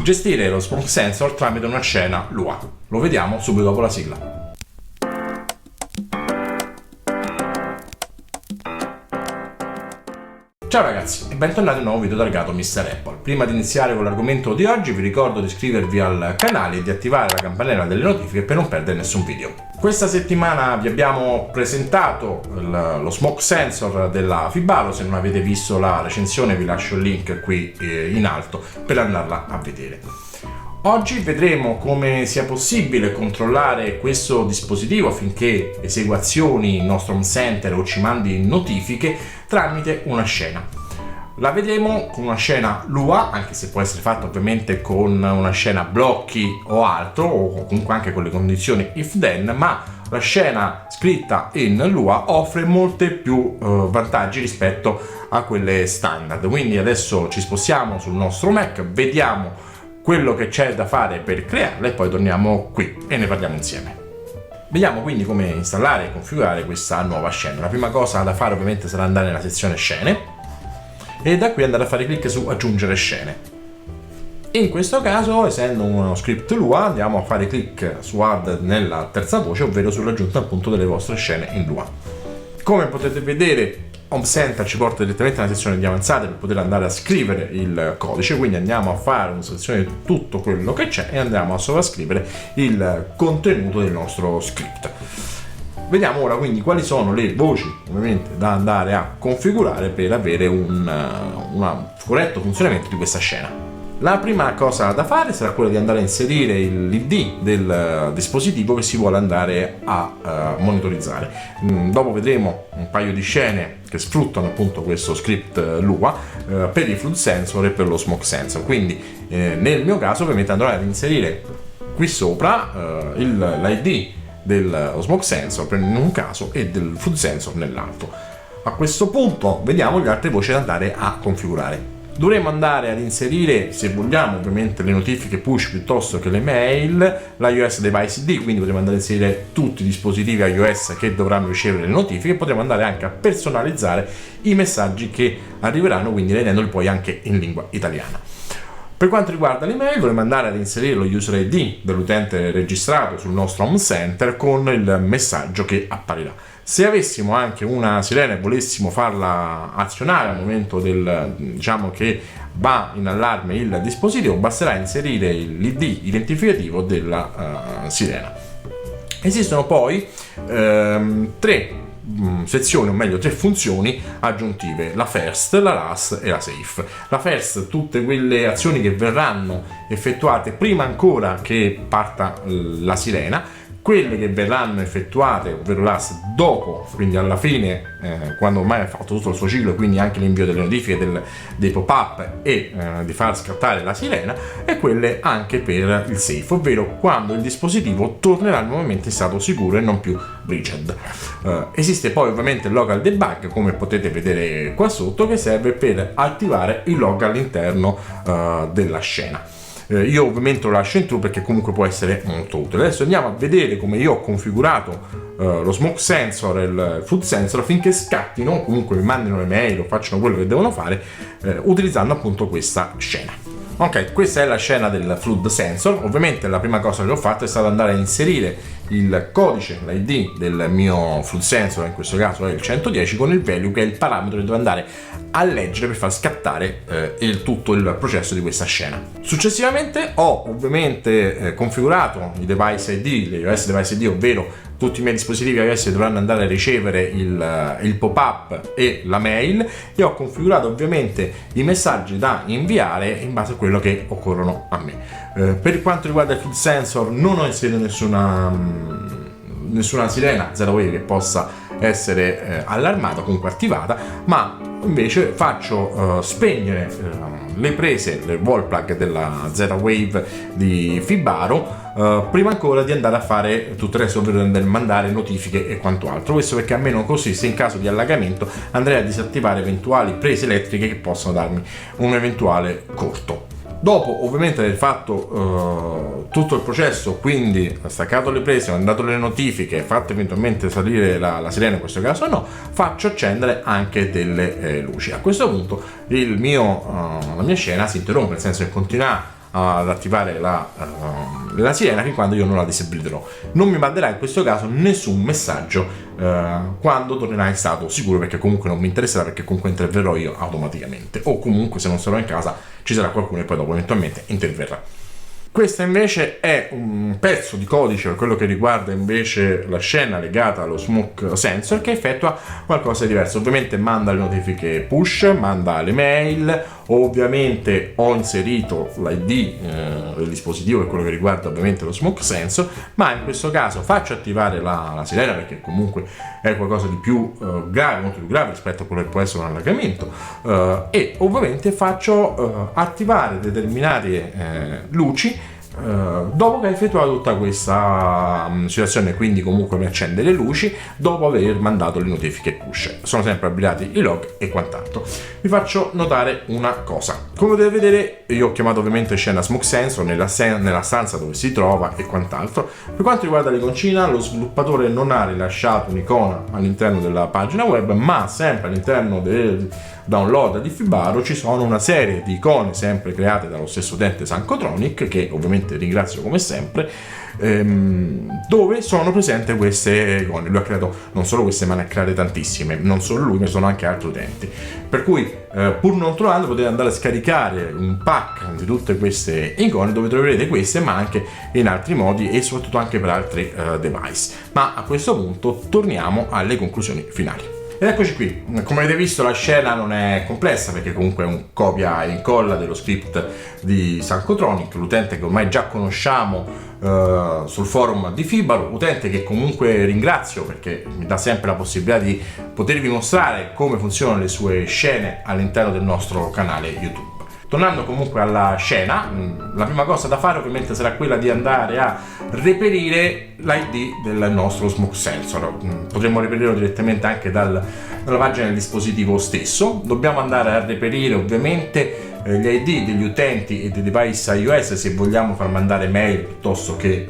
gestire lo smoke sensor tramite una scena Lua. Lo vediamo subito dopo la sigla. Ciao ragazzi e bentornati in un nuovo video targato Mr. Apple. Prima di iniziare con l'argomento di oggi vi ricordo di iscrivervi al canale e di attivare la campanella delle notifiche per non perdere nessun video. Questa settimana vi abbiamo presentato lo smoke sensor della Fibaro. Se non avete visto la recensione vi lascio il link qui in alto per andarla a vedere. Oggi vedremo come sia possibile controllare questo dispositivo affinché esegua azioni in nostro home center o ci mandi notifiche tramite una scena. La vedremo con una scena Lua, anche se può essere fatta ovviamente con una scena blocchi o altro, o comunque anche con le condizioni if then, ma la scena scritta in Lua offre molte più vantaggi rispetto a quelle standard. Quindi adesso ci spostiamo sul nostro Mac, vediamo quello che c'è da fare per crearla e poi torniamo qui e ne parliamo insieme. Vediamo quindi come installare e configurare questa nuova scena. La prima cosa da fare ovviamente sarà andare nella sezione scene e da qui andare a fare clic su aggiungere scene. In questo caso, essendo uno script Lua, andiamo a fare clic su add nella terza voce, ovvero sull'aggiunta appunto delle vostre scene in Lua. Come potete vedere, Home Center ci porta direttamente nella sezione di avanzate per poter andare a scrivere il codice, quindi andiamo a fare una selezione di tutto quello che c'è e andiamo a sovrascrivere il contenuto del nostro script. Vediamo ora quindi quali sono le voci ovviamente da andare a configurare per avere un corretto funzionamento di questa scena. La prima cosa da fare sarà quella di andare a inserire l'ID del dispositivo che si vuole andare a monitorizzare. Dopo vedremo un paio di scene che sfruttano appunto questo script Lua per il flood sensor e per lo smoke sensor. Quindi nel mio caso ovviamente andrò ad inserire qui sopra l'ID dello smoke sensor in un caso e del flood sensor nell'altro. A questo punto vediamo le altre voci da andare a configurare. Dovremo andare ad inserire, se vogliamo ovviamente, le notifiche push piuttosto che le mail, l'iOS Device ID, quindi potremo andare a inserire tutti i dispositivi iOS che dovranno ricevere le notifiche. Potremo andare anche a personalizzare i messaggi che arriveranno, quindi rendendoli poi anche in lingua italiana. Per quanto riguarda l'email, dovremo andare ad inserire lo user ID dell'utente registrato sul nostro home center con il messaggio che apparirà. Se avessimo anche una sirena e volessimo farla azionare al momento diciamo che va in allarme il dispositivo, basterà inserire l'ID identificativo della sirena. Esistono poi tre sezioni, o meglio tre funzioni aggiuntive: la first, la last e la safe. La first, tutte quelle azioni che verranno effettuate prima ancora che parta la sirena. Quelle che verranno effettuate, ovvero last, dopo, quindi alla fine, quando ormai ha fatto tutto il suo ciclo, quindi anche l'invio delle notifiche, dei pop-up e di far scattare la sirena, e quelle anche per il safe, ovvero quando il dispositivo tornerà nuovamente in stato sicuro e non più breached. Esiste poi ovviamente il local debug, come potete vedere qua sotto, che serve per attivare il log all'interno della scena. Io ovviamente lo lascio in true perché comunque può essere molto utile. Adesso andiamo a vedere come io ho configurato lo smoke sensor e il flood sensor affinché scattino, comunque mi mandino le mail o facciano quello che devono fare utilizzando appunto questa scena. Ok, questa è la scena del flood sensor. Ovviamente la prima cosa che ho fatto è stata andare a inserire il codice, l'ID del mio flood sensor, in questo caso è il 110, con il value che è il parametro che devo andare a leggere per far scattare tutto il processo di questa scena. Successivamente ho ovviamente configurato i device ID, l'iOS Device ID, ovvero tutti i miei dispositivi iOS dovranno andare a ricevere il pop-up e la mail, e ho configurato ovviamente i messaggi da inviare in base a quello che occorrono a me. Per quanto riguarda il flood sensor non ho inserito nessuna sirena Z-Wave che possa essere allarmata, comunque attivata, ma invece faccio spegnere le prese, le wall plug della Z-Wave di Fibaro prima ancora di andare a fare tutto il resto, ovvero del mandare notifiche e quanto altro. Questo perché almeno così, se in caso di allagamento, andrei a disattivare eventuali prese elettriche che possono darmi un eventuale corto. Dopo ovviamente aver fatto tutto il processo, quindi staccato le prese, mandato le notifiche, fatto eventualmente salire la sirena, in questo caso no, faccio accendere anche delle luci. A questo punto la mia scena si interrompe, nel senso che continua ad attivare la sirena fin quando io non la disabiliterò. Non mi manderà in questo caso nessun messaggio quando tornerà in stato sicuro, perché comunque non mi interesserà, perché comunque interverrò io automaticamente, o comunque se non sarò in casa ci sarà qualcuno e poi dopo eventualmente interverrà. Questa invece è un pezzo di codice per quello che riguarda invece la scena legata allo smoke sensor, che effettua qualcosa di diverso. Ovviamente manda le notifiche push, manda le mail, ovviamente ho inserito l'ID del dispositivo per quello che riguarda ovviamente lo smoke sensor, ma in questo caso faccio attivare la sirena, perché comunque è qualcosa di più grave, molto più grave rispetto a quello che può essere un allagamento, e ovviamente faccio attivare determinate luci dopo che ha effettuato tutta questa situazione. Quindi comunque mi accende le luci dopo aver mandato le notifiche push, sono sempre abilitati i log e quant'altro. Vi faccio notare una cosa: come potete vedere io ho chiamato ovviamente scena smoke sensor nella stanza dove si trova e quant'altro. Per quanto riguarda l'iconcina, lo sviluppatore non ha rilasciato un'icona all'interno della pagina web, ma sempre all'interno del download di Fibaro ci sono una serie di icone sempre create dallo stesso utente Sankotronic, che ovviamente ringrazio come sempre, dove sono presenti queste icone. Lui ha creato non solo queste, ma ne ha create tantissime, non solo lui, ma sono anche altri utenti, per cui pur non trovando potete andare a scaricare un pack di tutte queste icone dove troverete queste, ma anche in altri modi e soprattutto anche per altri device. Ma a questo punto torniamo alle conclusioni finali. Ed eccoci qui. Come avete visto la scena non è complessa, perché comunque è un copia e incolla dello script di Sankotronic, l'utente che ormai già conosciamo sul forum di Fibaro, utente che comunque ringrazio perché mi dà sempre la possibilità di potervi mostrare come funzionano le sue scene all'interno del nostro canale YouTube. Tornando comunque alla scena, la prima cosa da fare ovviamente sarà quella di andare a reperire l'ID del nostro smoke sensor. Potremmo reperirlo direttamente anche dalla pagina del dispositivo stesso. Dobbiamo andare a reperire ovviamente gli ID degli utenti e dei device iOS se vogliamo far mandare mail piuttosto che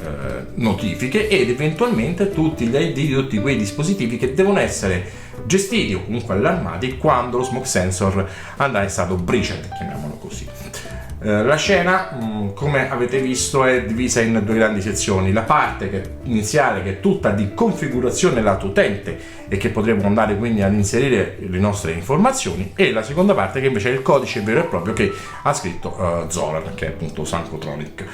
notifiche, ed eventualmente tutti gli ID di tutti quei dispositivi che devono essere gestiti o comunque allarmati quando lo smoke sensor andrà in stato breached, chiamiamolo così. La scena, come avete visto, è divisa in due grandi sezioni: la parte iniziale, che è tutta di configurazione lato utente e che potremo andare quindi ad inserire le nostre informazioni, e la seconda parte che invece è il codice vero e proprio che ha scritto Zoran, che è appunto Sankotronic.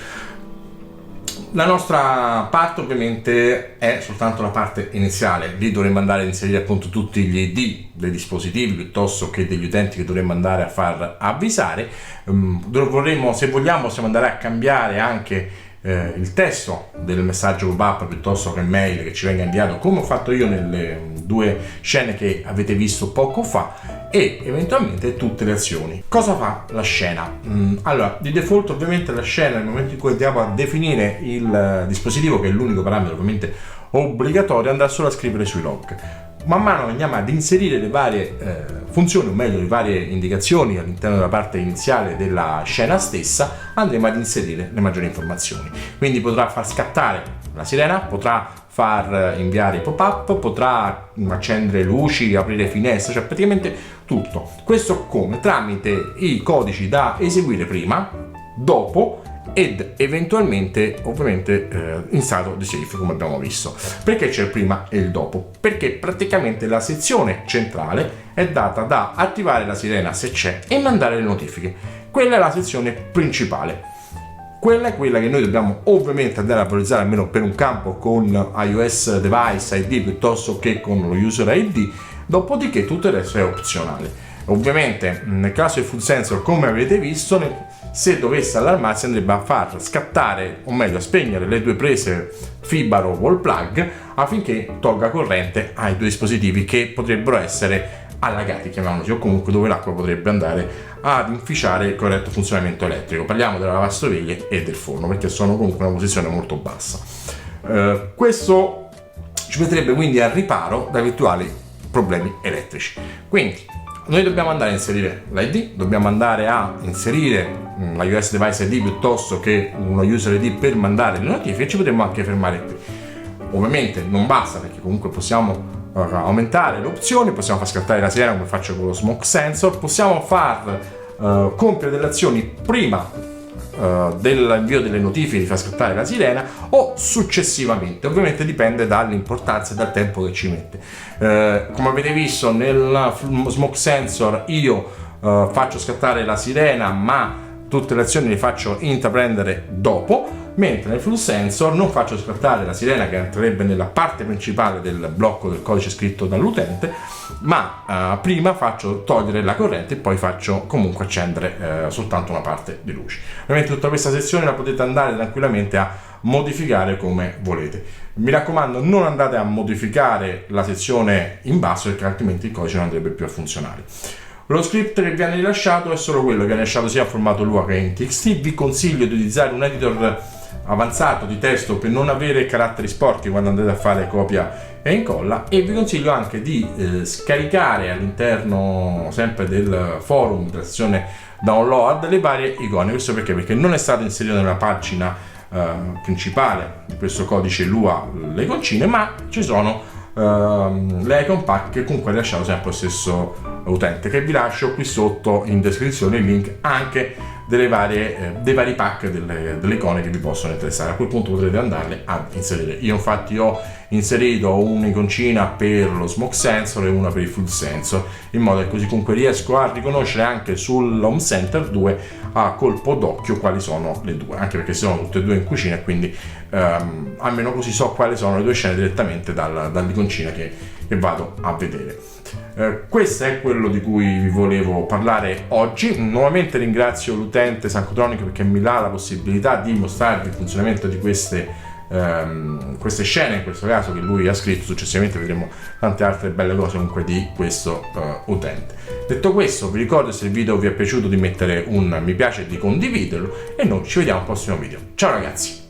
La nostra parte ovviamente è soltanto la parte iniziale, lì dovremmo andare ad inserire appunto tutti gli ID dei dispositivi piuttosto che degli utenti che dovremmo andare a far avvisare. Se vogliamo possiamo andare a cambiare anche il testo del messaggio pop-up piuttosto che mail che ci venga inviato, come ho fatto io nelle due scene che avete visto poco fa, e eventualmente tutte le azioni. Cosa fa la scena? Allora, di default ovviamente la scena, nel momento in cui andiamo a definire il dispositivo, che è l'unico parametro ovviamente obbligatorio, andrà solo a scrivere sui log. Man mano andiamo ad inserire le varie funzioni, o meglio le varie indicazioni all'interno della parte iniziale della scena stessa, andremo ad inserire le maggiori informazioni. Quindi potrà far scattare la sirena, potrà far inviare i pop-up, potrà accendere luci, aprire finestre, cioè praticamente tutto. Questo come? Tramite i codici da eseguire prima, dopo ed eventualmente ovviamente in stato di safe, come abbiamo visto. Perché c'è il prima e il dopo? Perché praticamente la sezione centrale è data da attivare la sirena se c'è e mandare le notifiche. Quella è la sezione principale. Quella è quella che noi dobbiamo ovviamente andare a valorizzare, almeno per un campo con iOS Device ID piuttosto che con lo User ID, dopodiché tutto il resto è opzionale. Ovviamente nel caso del full sensor, come avete visto, se dovesse allarmarsi andrebbe a far scattare, o meglio a spegnere le due prese Fibaro wall plug affinché tolga corrente ai due dispositivi che potrebbero essere allagati, chiamiamoli, o comunque dove l'acqua potrebbe andare ad inficiare il corretto funzionamento elettrico. Parliamo della lavastoviglie e del forno, perché sono comunque in una posizione molto bassa. Questo ci metterebbe quindi al riparo da eventuali problemi elettrici. Quindi noi dobbiamo andare a inserire l'ID, dobbiamo andare a inserire la iOS Device ID piuttosto che uno User ID per mandare le notifiche. Ci potremmo anche fermare qui. Ovviamente non basta, perché comunque possiamo aumentare le opzioni, possiamo far scattare la sirena come faccio con lo smoke sensor, possiamo far compiere delle azioni prima dell'invio delle notifiche, di far scattare la sirena, o successivamente. Ovviamente dipende dall'importanza e dal tempo che ci mette. Come avete visto nel smoke sensor io faccio scattare la sirena, ma tutte le azioni le faccio intraprendere dopo, mentre nel flush sensor non faccio scattare la sirena, che entrerebbe nella parte principale del blocco del codice scritto dall'utente, ma prima faccio togliere la corrente e poi faccio comunque accendere soltanto una parte di luce. Ovviamente tutta questa sezione la potete andare tranquillamente a modificare come volete. Mi raccomando, non andate a modificare la sezione in basso, perché altrimenti il codice non andrebbe più a funzionare. Lo script che viene rilasciato è solo quello che viene lasciato sia in formato Lua che in TXT. Vi consiglio di utilizzare un editor avanzato di testo per non avere caratteri sporchi quando andate a fare copia e incolla, e vi consiglio anche di scaricare all'interno sempre del forum della sezione download le varie icone. Questo perché non è stato inserito nella pagina principale di questo codice Lua le iconcine, ma ci sono le icon pack che comunque ha lasciato sempre lo stesso utente, che vi lascio qui sotto in descrizione il link anche dei vari pack delle icone che vi possono interessare. A quel punto potrete andarle ad inserire. Io infatti ho inserito un'iconcina per lo smoke sensor e una per il flush sensor, in modo che così comunque riesco a riconoscere anche sull'home center 2 a colpo d'occhio quali sono le due, anche perché sono tutte e due in cucina, e quindi almeno così so quali sono le due scene direttamente dall'iconcina che vado a vedere. Questo è quello di cui vi volevo parlare oggi. Nuovamente ringrazio l'utente Sancotronic perché mi dà la possibilità di mostrarvi il funzionamento di queste scene, in questo caso, che lui ha scritto. Successivamente vedremo tante altre belle cose comunque di questo utente. Detto questo, vi ricordo, se il video vi è piaciuto, di mettere un mi piace e di condividerlo, e noi ci vediamo al prossimo video. Ciao ragazzi!